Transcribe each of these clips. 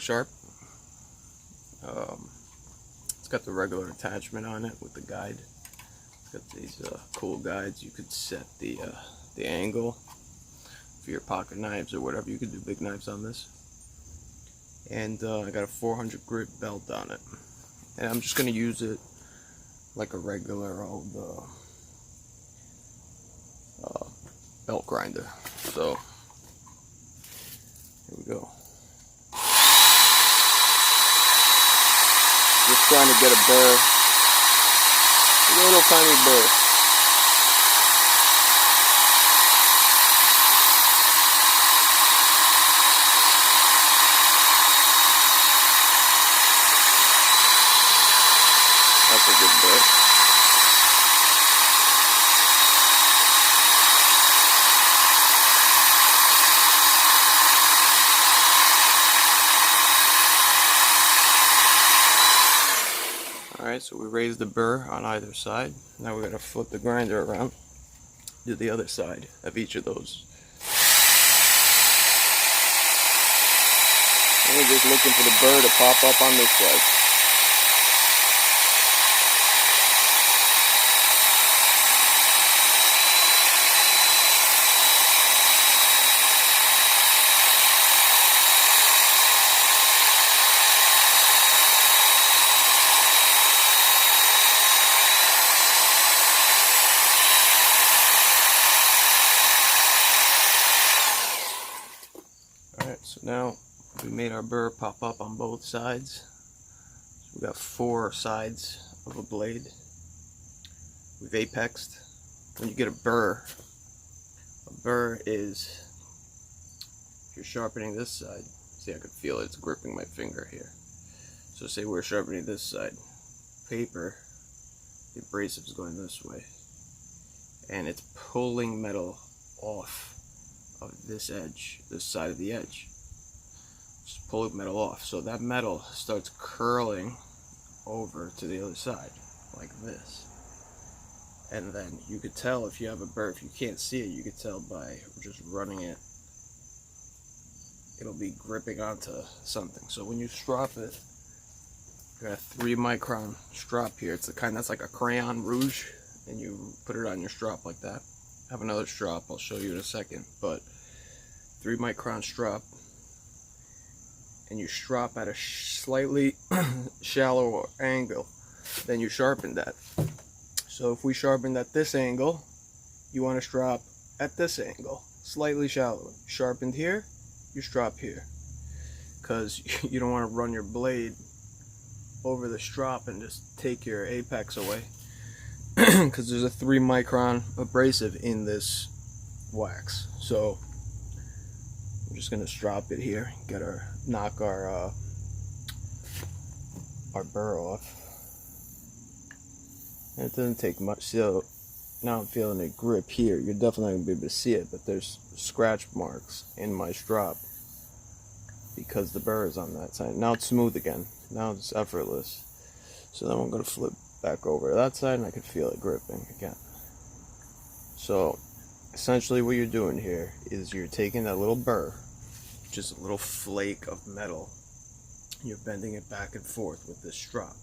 sharp. It's got the regular attachment on it with the guide. It's got these cool guides. You could set the angle for your pocket knives or whatever. You could do big knives on this. And I got a 400 grit belt on it. And I'm just going to use it like a regular old belt grinder. So here we go. Just trying to get a burr, a little tiny burr. That's a good burr. Alright, so we raised the burr on either side. Now we're going to flip the grinder around, do the other side of each of those. And we're just looking for the burr to pop up on this side. Alright, so now we made our burr pop up on both sides. So we got 4 sides of a blade. We've apexed. When you get a burr is, if you're sharpening this side, see, I could feel it, it's gripping my finger here. So say we're sharpening this side, paper, the abrasive is going this way, and it's pulling metal off of this edge, this side of the edge. Just pulling metal off. So that metal starts curling over to the other side, like this. And then you could tell if you have a burr, if you can't see it, you could tell by just running it. It'll be gripping onto something. So when you strop it, you got a 3 micron strop here. It's the kind that's like a crayon rouge, and you put it on your strop like that. I have another strop I'll show you in a second, but 3 micron strop, and you strop at a slightly shallower angle, then you sharpen that. So if we sharpened at this angle, you want to strop at this angle, slightly shallower. Sharpened here, you strop here, because you don't want to run your blade over the strop and just take your apex away. Because there's a 3 micron abrasive in this wax. So I'm just gonna strop it here, knock our burr off. And it doesn't take much. So now I'm feeling it grip here. You're definitely not gonna be able to see it, but there's scratch marks in my strop because the burr is on that side. Now it's smooth again. Now it's effortless. So then I'm gonna flip back over to that side, and I can feel it gripping again. So essentially what you're doing here is you're taking that little burr, just a little flake of metal, you're bending it back and forth with this strop.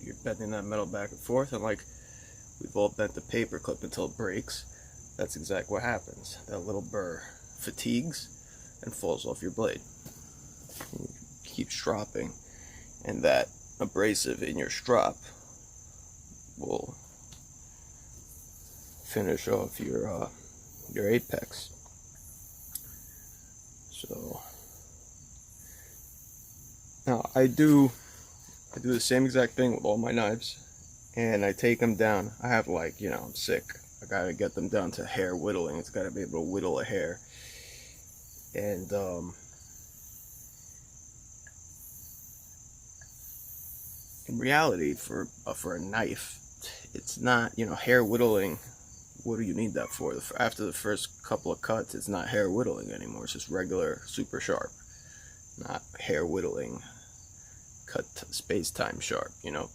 You're bending that metal back and forth, and like we've all bent the paper clip until it breaks, that's exactly what happens. That little burr fatigues and falls off your blade. You keep stropping, and that abrasive in your strop will finish off your apex. So now I do the same exact thing with all my knives, and I take them down. I have, like, you know, I'm sick. I gotta get them down to hair whittling. It's gotta be able to whittle a hair. And in reality, for a knife, it's not, you know, hair whittling. What do you need that for? After the first couple of cuts, it's not hair whittling anymore. It's just regular super sharp, not hair whittling, cut space-time sharp, you know.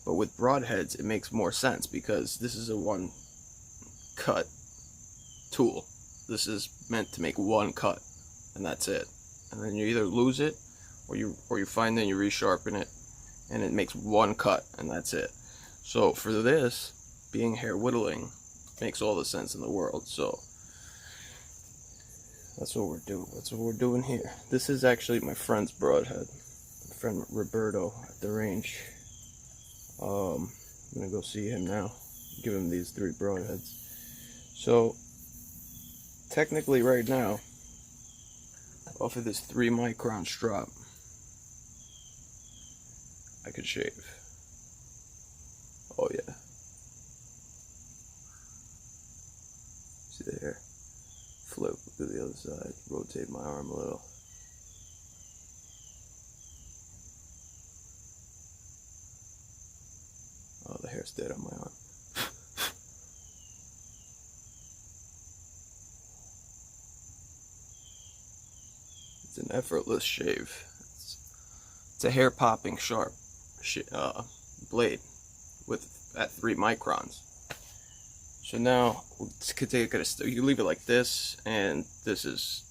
But with broadheads, it makes more sense because this is a one cut tool. This is meant to make one cut, and that's it. And then you either lose it or you find that you resharpen it and it makes one cut and that's it. So for this, being hair whittling makes all the sense in the world. So that's what we're doing. That's what we're doing here. This is actually my friend's broadhead. My friend Roberto at the range. I'm gonna go see him now. Give him these 3 broadheads. So technically right now, off of this 3 micron strop, I could shave. Oh yeah. See the hair? Flip to the other side. Rotate my arm a little. Oh, the hair's dead on my arm. It's an effortless shave. It's a hair popping sharp blade at 3 microns. So now you leave it like this, and this is,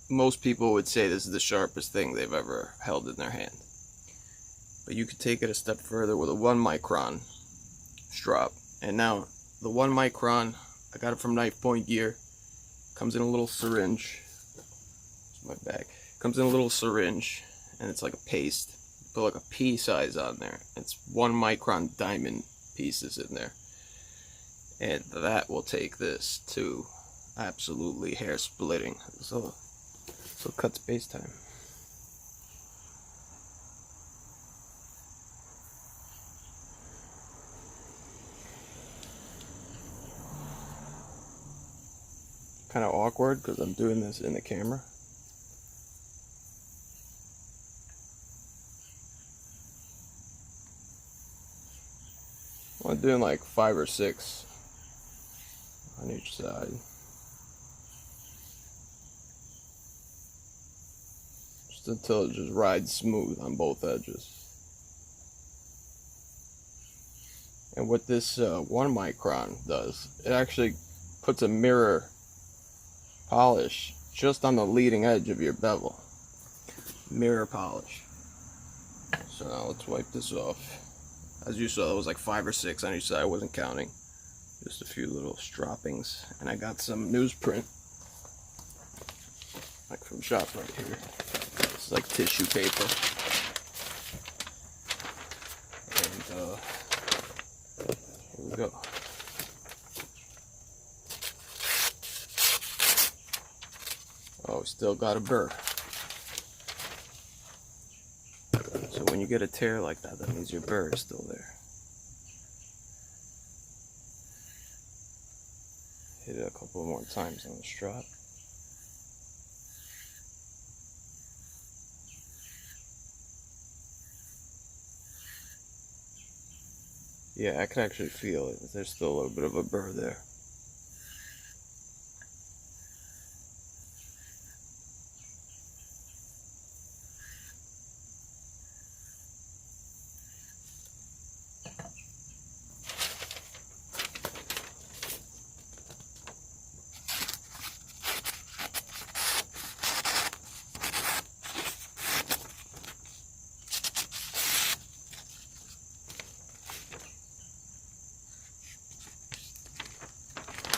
most people would say this is the sharpest thing they've ever held in their hand. But you could take it a step further with a 1 micron strop. And now the 1 micron, I got it from Knife Point Gear. Comes in a little syringe. My bag. Comes in a little syringe, and it's like a paste. You put like a pea size on there. It's 1 micron diamond pieces in there. And that will take this to absolutely hair splitting. So cut space time. Kind of awkward because I'm doing this in the camera. I'm doing like 5 or 6 on each side. Just until it just rides smooth on both edges. And what this 1 micron does, it actually puts a mirror polish just on the leading edge of your bevel. Mirror polish. So now let's wipe this off. As you saw, it was like 5 or 6 on each side. I wasn't counting. Just a few little stroppings. And I got some newsprint, like from shop right here. It's like tissue paper. And here we go. Oh, we still got a burr. So when you get a tear like that, that means your burr is still there. Hit it a couple more times on the strap. Yeah, I can actually feel it. There's still a little bit of a burr there.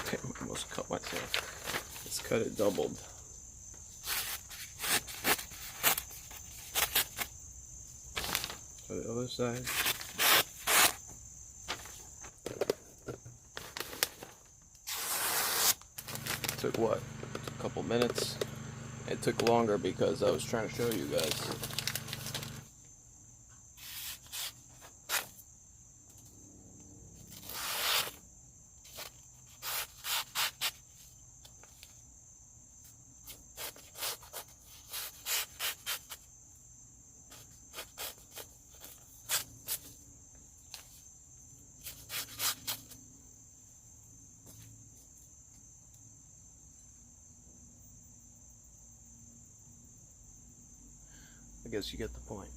I almost cut myself. Let's cut it doubled. So the other side. Took what? A couple minutes. It took longer because I was trying to show you guys. I guess you get the point.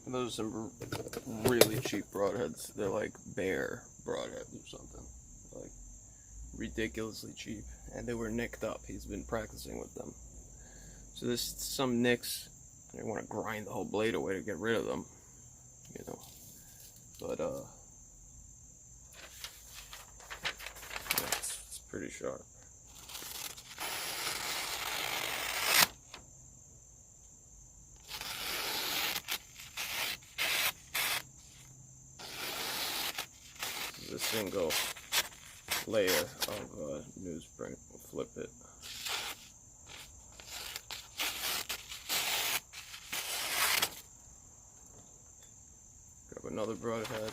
And those are some really cheap broadheads. They're like bare broadheads or something, like ridiculously cheap, and they were nicked up. He's been practicing with them. So there's some nicks. I want to grind the whole blade away to get rid of them, you know. But yeah, it's pretty sharp. This is a single layer of newsprint. We'll flip it. Grab another broadhead.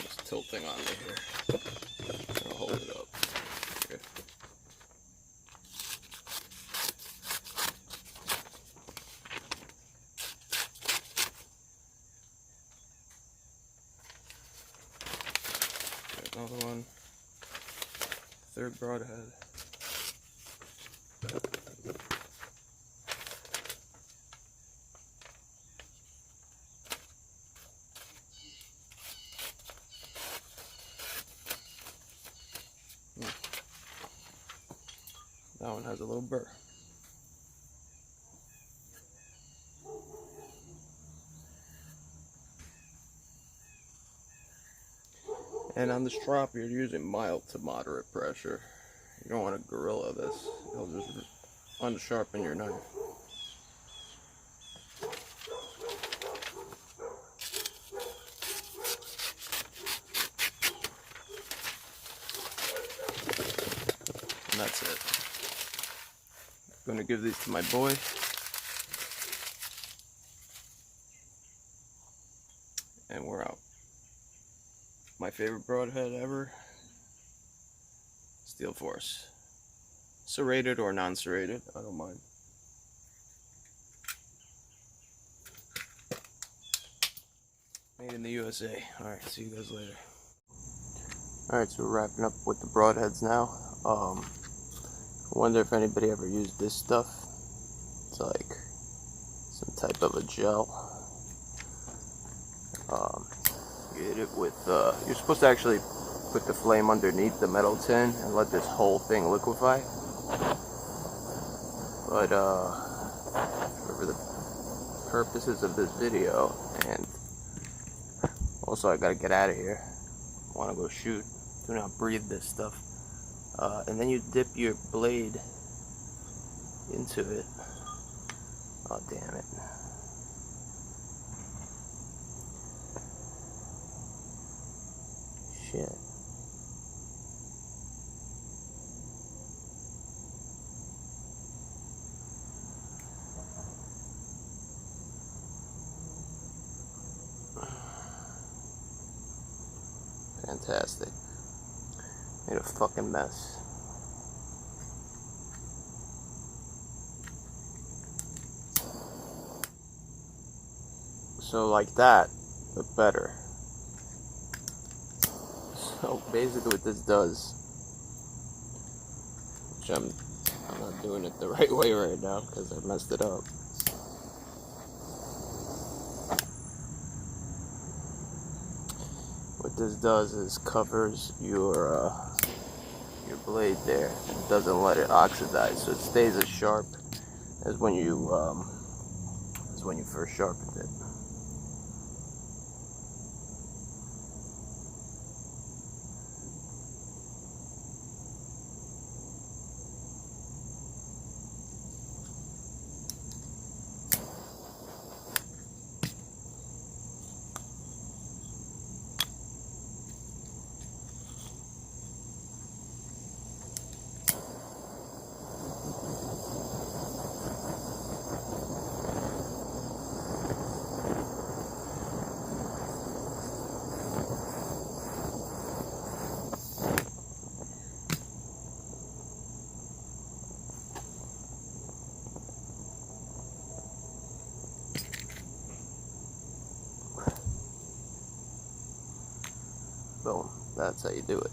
It's tilting on me here. I'll hold it up. Here. Another one. Third broadhead. That one has a little burr. And on the strop, you're using mild to moderate pressure. You don't want to gorilla this. It'll just unsharpen your knife. And that's it. I'm going to give these to my boy. And we're out. My favorite broadhead ever, Steel Force. Serrated or non-serrated, I don't mind. Made in the USA. Alright, see you guys later. Alright, so we're wrapping up with the broadheads now. I wonder if anybody ever used this stuff. It's like some type of a gel. You hit it with, you're supposed to actually put the flame underneath the metal tin and let this whole thing liquefy. But for the purposes of this video, and also I gotta get out of here, I wanna go shoot, do not breathe this stuff. And then you dip your blade into it. Oh, damn it. Shit. Fantastic. Made a fucking mess. So like that, but better. So basically what this does, which I'm not doing it the right way right now because I messed it up. What this does is covers your blade there and doesn't let it oxidize, so it stays as sharp as when you first sharpened it. Boom, that's how you do it.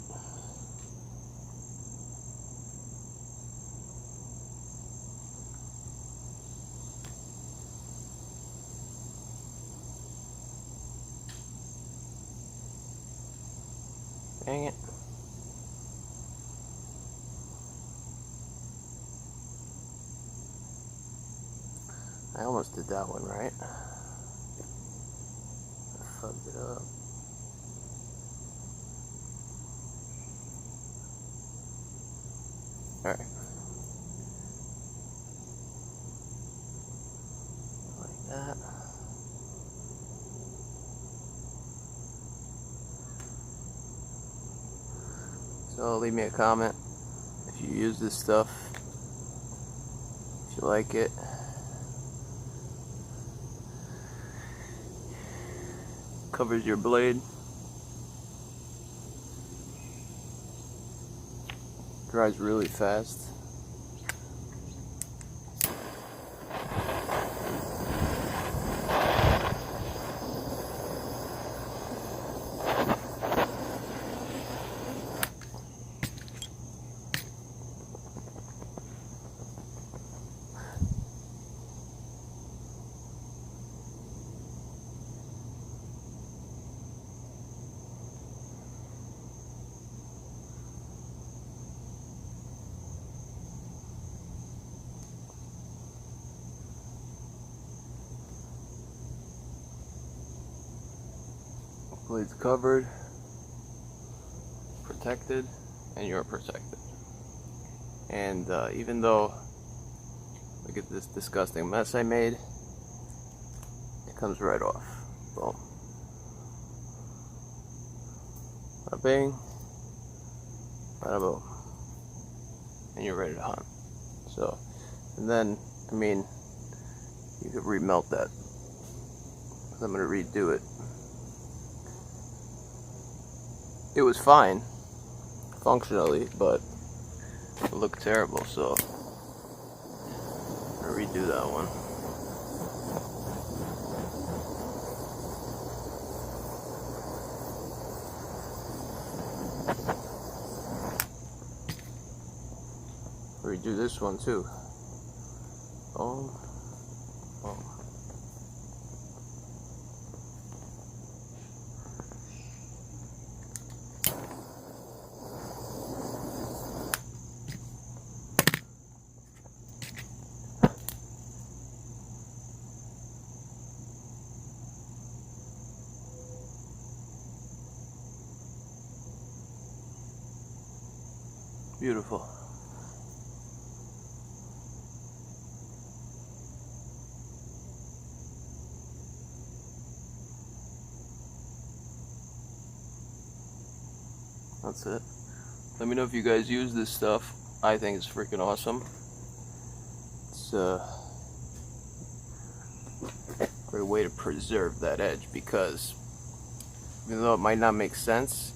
Dang it. I almost did that one right. I fucked it up. Alright. Like that. So leave me a comment if you use this stuff, if you like it. Covers your blade. Dries really fast. Blade's covered, protected, and you're protected. And even though, look at this disgusting mess I made, it comes right off. Boom. Bada bing, bada boom. And you're ready to hunt. So, and then, I mean, you could remelt that. I'm going to redo it. It was fine, functionally, but it looked terrible, so I'm gonna redo that one. Redo this one too. Boom, boom. Beautiful. That's it. Let me know if you guys use this stuff. I think it's freaking awesome. It's a great way to preserve that edge, because even though it might not make sense,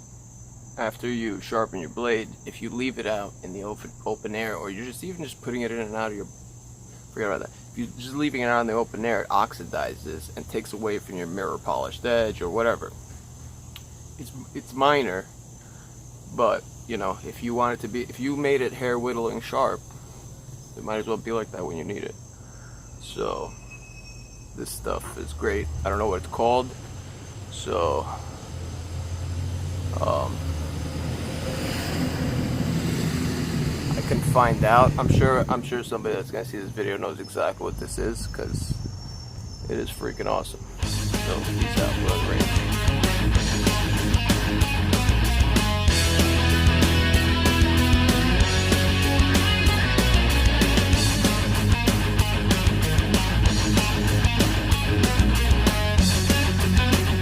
after you sharpen your blade, if you leave it out in the open air, or you're just even just putting it in and out of your, forget about that, if you're just leaving it out in the open air, it oxidizes and takes away from your mirror polished edge or whatever. It's minor, but you know, if you want it to be, if you made it hair whittling sharp, it might as well be like that when you need it. So this stuff is great. I don't know what it's called, so I can find out. I'm sure somebody that's gonna see this video knows exactly what this is, because it is freaking awesome. So peace out, Broadheads.